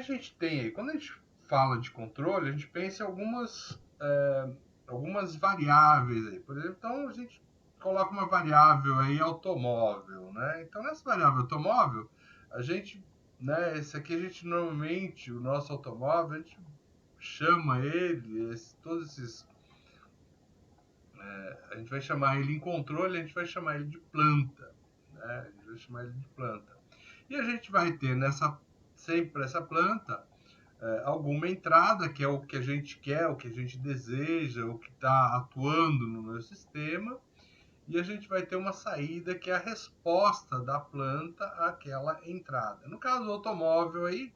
gente tem aí? Quando a gente fala de controle, a gente pensa em algumas variáveis aí. Por exemplo, então a gente coloca uma variável aí automóvel, né? Então nessa variável automóvel, a gente, né, esse aqui a gente normalmente, o nosso automóvel, a gente chama ele, todos esses, a gente vai chamar ele em controle, a gente vai chamar ele de planta, né? A gente vai chamar ele de planta. E a gente vai ter sempre essa planta alguma entrada, que é o que a gente quer, o que a gente deseja, o que está atuando no meu sistema, e a gente vai ter uma saída que é a resposta da planta àquela entrada. No caso do automóvel aí,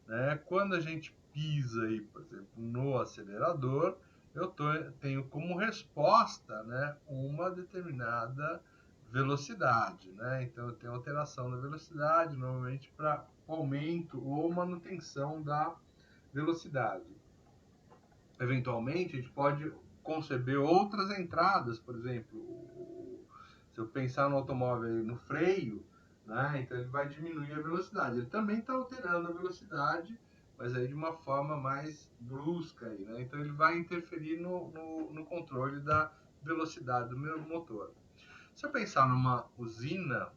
né, quando a gente pisa aí, por exemplo, no acelerador, tenho como resposta, né, uma determinada velocidade, né? Então eu tenho alteração da velocidade, normalmente para aumento ou manutenção da velocidade. Eventualmente, a gente pode conceber outras entradas, por exemplo, se eu pensar no automóvel no freio, né, então ele vai diminuir a velocidade. Ele também está alterando a velocidade, mas aí de uma forma mais brusca. Aí, né? Então ele vai interferir no controle da velocidade do meu motor. Se eu pensar numa usina,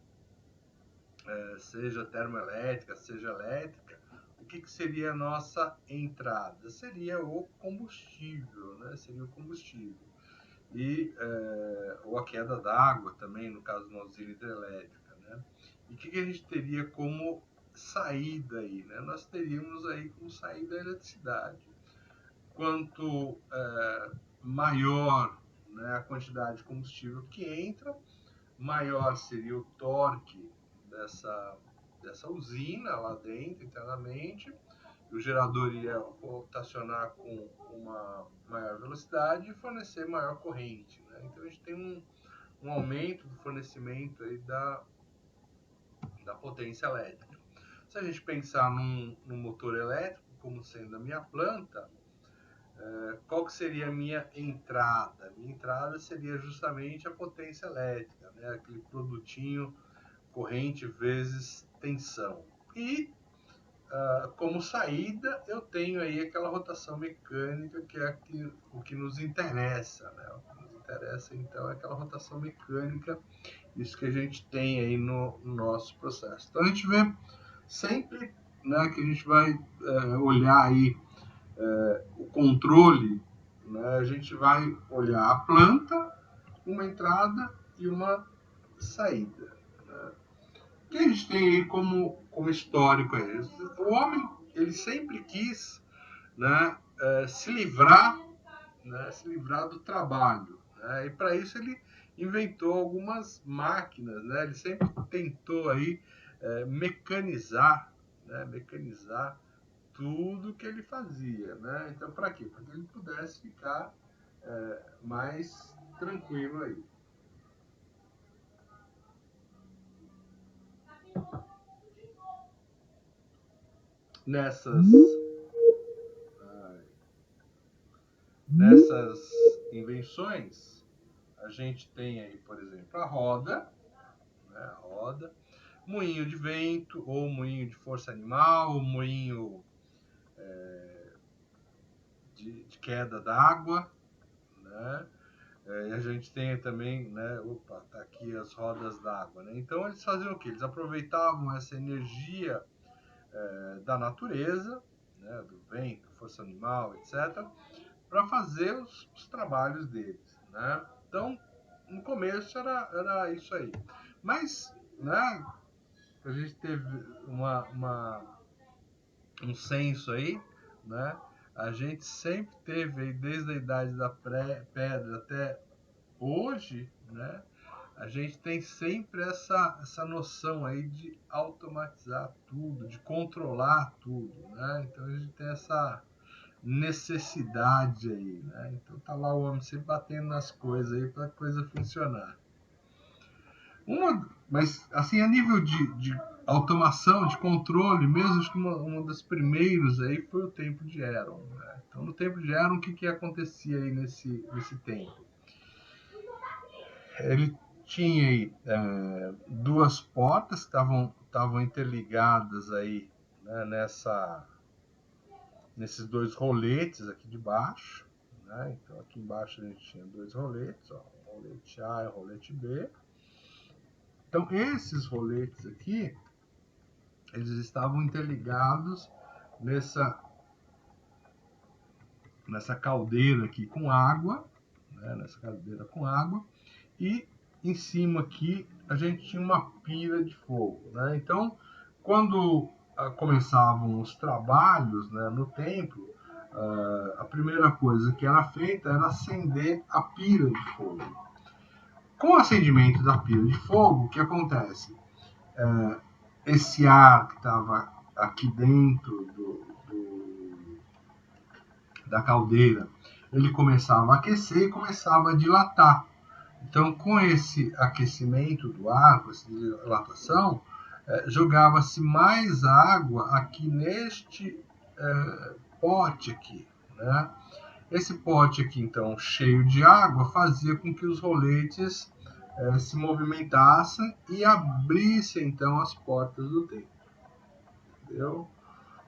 seja termoelétrica, seja elétrica, o que seria a nossa entrada? Seria o combustível, né? Seria o combustível. Ou a queda d'água também, no caso de uma usina hidrelétrica, né? E o que a gente teria como saída aí, né? Nós teríamos aí como saída a eletricidade. Quanto maior, né, a quantidade de combustível que entra, maior seria o torque dessa usina lá dentro, internamente. O gerador ia rotacionar com uma maior velocidade e fornecer maior corrente, né? Então a gente tem um aumento do fornecimento aí da potência elétrica. Se a gente pensar num motor elétrico como sendo a minha planta, qual que seria a minha entrada? Minha entrada seria justamente a potência elétrica, né? Aquele produtinho corrente vezes tensão. E como saída, eu tenho aí aquela rotação mecânica que é o que nos interessa, né? O que nos interessa, então, é aquela rotação mecânica, isso que a gente tem aí no nosso processo. Então, a gente vê sempre, né, que a gente vai olhar aí o controle, né? A gente vai olhar a planta, uma entrada e uma saída. Né? O que a gente tem aí como histórico aí? O homem, ele sempre quis, né, se livrar do trabalho, né? E para isso ele inventou algumas máquinas, né? Ele sempre tentou aí mecanizar, né? Mecanizar tudo que ele fazia, né? Então, para quê? Para que ele pudesse ficar mais tranquilo aí. Nessas invenções, a gente tem aí, por exemplo, a roda, né? A roda, moinho de vento, ou moinho de força animal, ou moinho de queda d'água, né? E a gente tem também, né? Opa, tá aqui as rodas d'água, né? Então eles faziam o quê? Eles aproveitavam essa energia da natureza, né? Do vento, força animal, etc., para fazer os trabalhos deles, né? Então, no começo era isso aí. Mas, né? A gente teve um senso aí, né? A gente sempre teve aí, desde a idade da pedra até hoje, né? A gente tem sempre essa noção aí de automatizar tudo, de controlar tudo, né? Então a gente tem essa necessidade aí, né? Então tá lá o homem sempre batendo nas coisas aí para a coisa funcionar. Mas assim, a nível de automação, de controle, mesmo acho que uma dos primeiros aí foi o tempo de Eron, né? Então no tempo de Eron, o que acontecia aí nesse tempo? Ele tinha aí duas portas que estavam interligadas aí, né, nesses dois roletes aqui de baixo, né? Então aqui embaixo a gente tinha dois roletes, ó, um rolete A e um rolete B. Então esses roletes aqui, eles estavam interligados nessa caldeira aqui com água, né? Nessa caldeira com água, e em cima aqui a gente tinha uma pira de fogo, né? Então, quando começavam os trabalhos, né, no templo, a primeira coisa que era feita era acender a pira de fogo. Com o acendimento da pira de fogo, o que acontece? Esse ar que estava aqui dentro da caldeira, ele começava a aquecer e começava a dilatar. Então, com esse aquecimento do ar, com essa dilatação, jogava-se mais água aqui neste pote aqui, né? Esse pote aqui, então, cheio de água, fazia com que os roletes se movimentassem e abrissem, então, as portas do templo. Entendeu?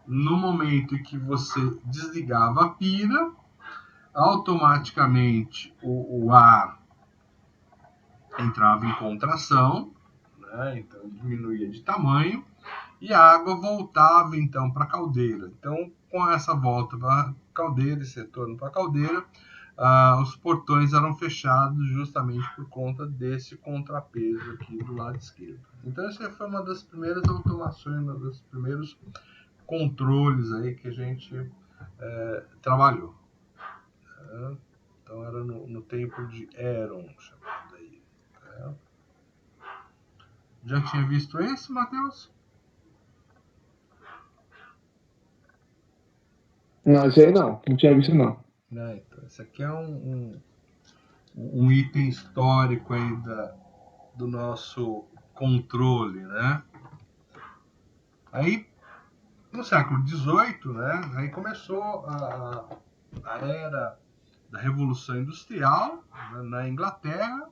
No momento em que você desligava a pira, automaticamente o ar entrava em contração, né? Então diminuía de tamanho, e a água voltava então para a caldeira. Então, com essa volta para a caldeira, esse retorno para a caldeira, os portões eram fechados justamente por conta desse contrapeso aqui do lado esquerdo. Então, essa foi uma das primeiras automações, um dos primeiros controles aí que a gente trabalhou. Então, era no tempo de Heron, chamado aí. Já tinha visto esse, Matheus? Não, esse aí não tinha visto não. Então, esse aqui é um item histórico aí do nosso controle, né? Aí, no século XVIII, né, aí começou a era da Revolução Industrial, né, na Inglaterra.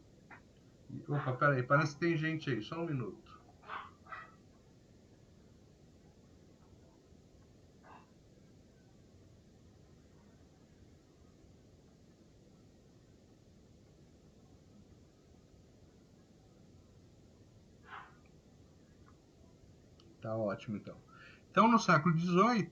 Opa, peraí, parece que tem gente aí, só um minuto. Tá ótimo, então. Então, no século XVIII,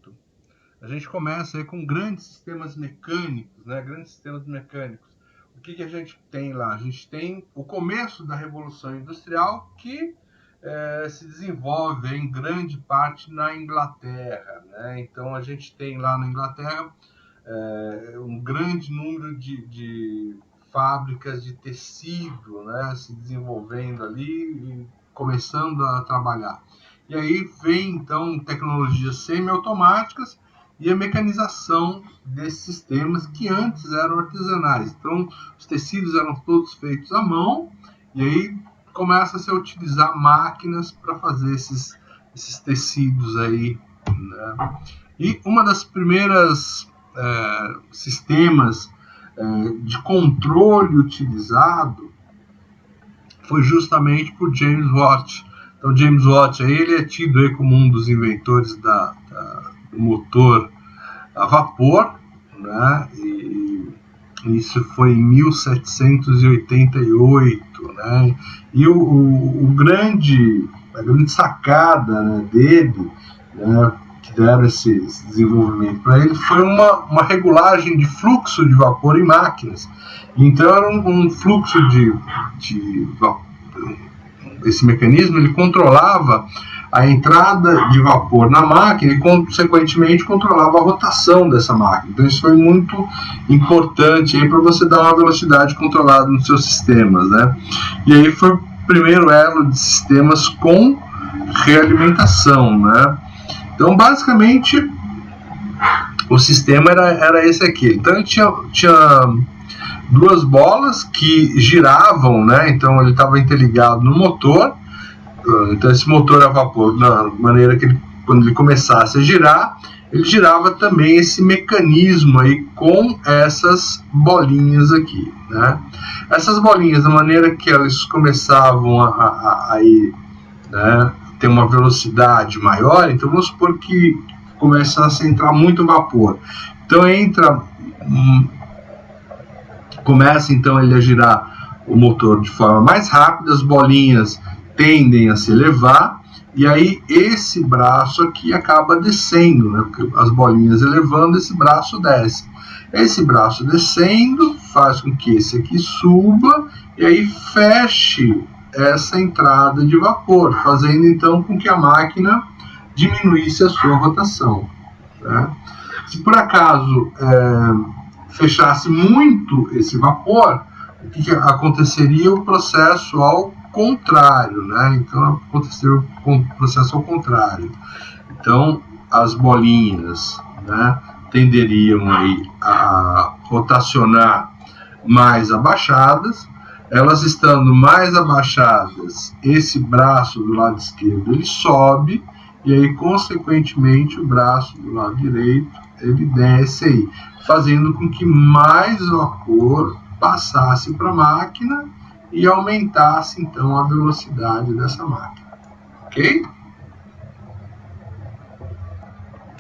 a gente começa aí com grandes sistemas mecânicos, né? Grandes sistemas mecânicos. O que a gente tem lá? A gente tem o começo da Revolução Industrial, que se desenvolve em grande parte na Inglaterra, né? Então, a gente tem lá na Inglaterra um grande número de fábricas de tecido, né? Se desenvolvendo ali e começando a trabalhar. E aí vem, então, tecnologias semi-automáticas e a mecanização desses sistemas que antes eram artesanais. Então, os tecidos eram todos feitos à mão, e aí começa a se utilizar máquinas para fazer esses tecidos aí, né? E uma das primeiras sistemas de controle utilizado foi justamente por James Watt. Então, James Watt ele é tido aí como um dos inventores do motor a vapor, né? E isso foi em 1788, né? E a grande sacada, né, dele, né, que deram esse desenvolvimento para ele, foi uma regulagem de fluxo de vapor em máquinas. Então, era um fluxo de vapor. Esse mecanismo ele controlava a entrada de vapor na máquina e, consequentemente, controlava a rotação dessa máquina. Então, isso foi muito importante para você dar uma velocidade controlada nos seus sistemas, né? E aí foi o primeiro elo de sistemas com realimentação, né? Então, basicamente, o sistema era esse aqui. Então, tinha duas bolas que giravam, né? Então ele estava interligado no motor. Então esse motor a vapor, da maneira que quando ele começasse a girar, ele girava também esse mecanismo aí com essas bolinhas aqui, né? Essas bolinhas, da maneira que elas começavam a ir, né, ter uma velocidade maior. Então vamos supor que começasse a entrar muito vapor. Então começa então ele a girar o motor de forma mais rápida, as bolinhas tendem a se elevar, e aí esse braço aqui acaba descendo, né? Porque as bolinhas elevando, esse braço desce. Esse braço descendo faz com que esse aqui suba e aí feche essa entrada de vapor, fazendo então com que a máquina diminuísse a sua rotação, né? Se por acaso fechasse muito esse vapor, o que aconteceria? O processo ao contrário, né? Então aconteceu o processo ao contrário. Então as bolinhas, né, tenderiam aí a rotacionar mais abaixadas. Elas estando mais abaixadas, esse braço do lado esquerdo ele sobe, e aí consequentemente o braço do lado direito ele desce aí, fazendo com que mais vapor passasse para a máquina e aumentasse então a velocidade dessa máquina. Ok?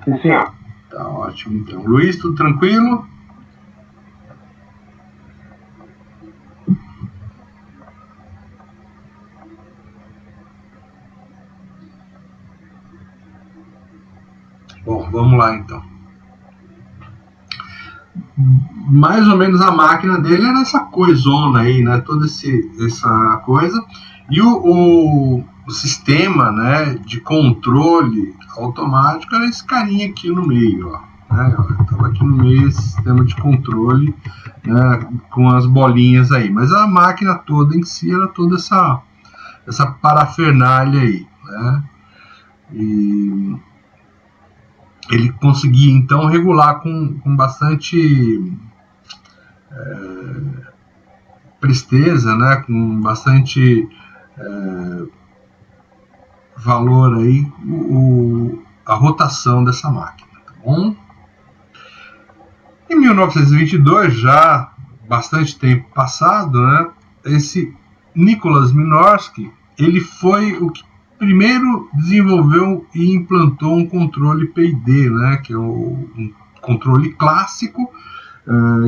Sim, senhor. Tá ótimo então. Luiz, tudo tranquilo? Bom, vamos lá então. Mais ou menos a máquina dele era essa coisona aí, né? Toda essa coisa. E o sistema, né, de controle automático era esse carinha aqui no meio, ó. Né? Estava aqui no meio esse sistema de controle, né, com as bolinhas aí. Mas a máquina toda em si era toda essa parafernália aí, né? E ele conseguia então regular com bastante presteza, né, com bastante valor aí a rotação dessa máquina, tá bom? Em 1922, já bastante tempo passado, né, esse Nicholas Minorski, ele foi o que primeiro desenvolveu e implantou um controle PID, né, que é um controle clássico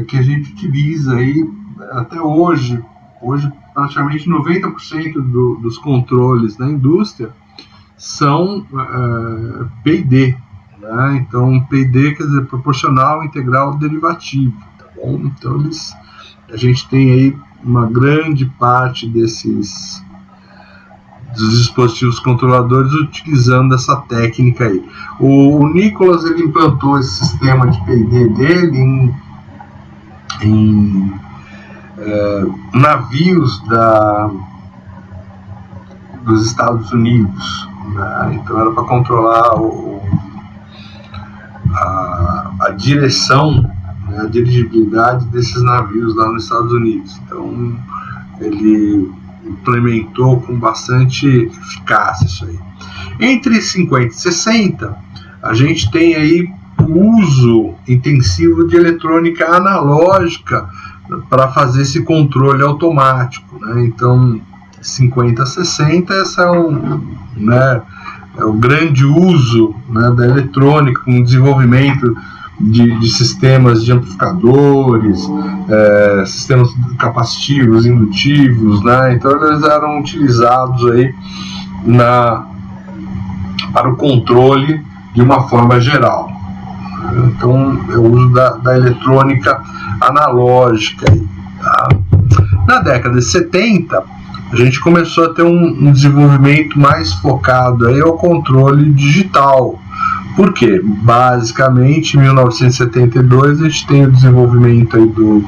que a gente utiliza aí até hoje. Hoje praticamente 90% dos controles da indústria são PID, né? Então PID quer dizer proporcional, integral, derivativo, tá bom? Então a gente tem aí uma grande parte dos dispositivos controladores utilizando essa técnica aí. O Nicholas ele implantou esse sistema de PID dele em navios dos Estados Unidos, né? Então era para controlar a direção, né, a dirigibilidade desses navios lá nos Estados Unidos. Então ele implementou com bastante eficácia isso aí. Entre 50 e 60, a gente tem aí o uso intensivo de eletrônica analógica para fazer esse controle automático, né? Então 50 a 60, esse é o grande uso, né, da eletrônica, com o desenvolvimento de sistemas de amplificadores, sistemas capacitivos, indutivos, né? Então eles eram utilizados aí para o controle de uma forma geral. Então é o uso da eletrônica analógica aí, tá? Na década de 70 a gente começou a ter um desenvolvimento mais focado aí ao controle digital. Por quê? Basicamente, em 1972, a gente tem o desenvolvimento aí do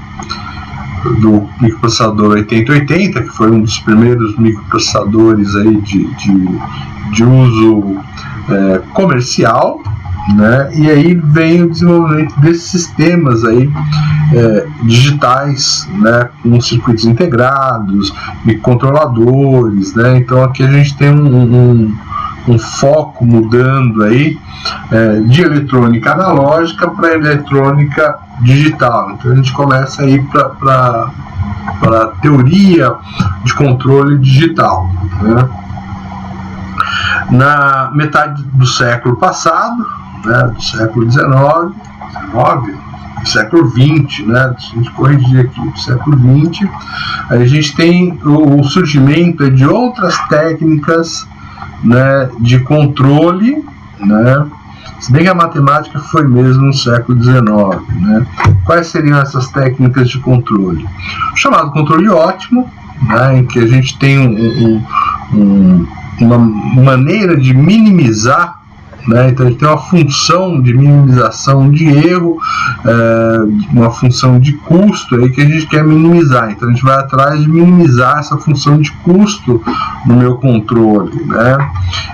microprocessador 8080, que foi um dos primeiros microprocessadores aí de uso comercial, né? E aí vem o desenvolvimento desses sistemas aí digitais, né, com circuitos integrados, microcontroladores, né? Então aqui a gente tem um foco mudando aí de eletrônica analógica para eletrônica digital. Então a gente começa aí para a teoria de controle digital, né? Na metade do século passado, né, do século XIX, do século XX, né, se a gente corrigir aqui, do século XX, a gente tem o surgimento de outras técnicas, né, de controle, né, se bem que a matemática foi mesmo no século XIX, né. Quais seriam essas técnicas de controle? O chamado controle ótimo, né, em que a gente tem uma maneira de minimizar, né, então a gente tem uma função de minimização de erro, uma função de custo aí que a gente quer minimizar, então a gente vai atrás de minimizar essa função de custo no meu controle, né?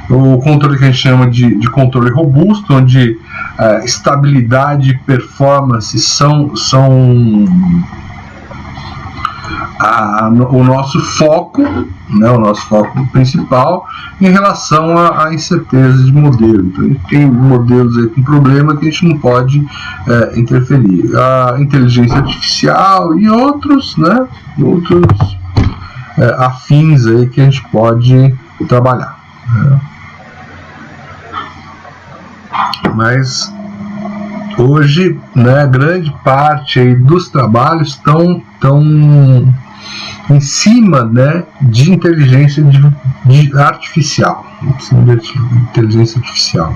O controle que a gente chama de controle robusto, onde estabilidade e performance são o nosso foco, né, o nosso foco principal em relação à incerteza de modelo. Então a gente tem modelos aí com problema que a gente não pode interferir. A inteligência artificial e outros, né, afins aí que a gente pode trabalhar, né. Mas hoje, né, grande parte aí dos trabalhos estão em cima, né, de inteligência artificial, inteligência artificial.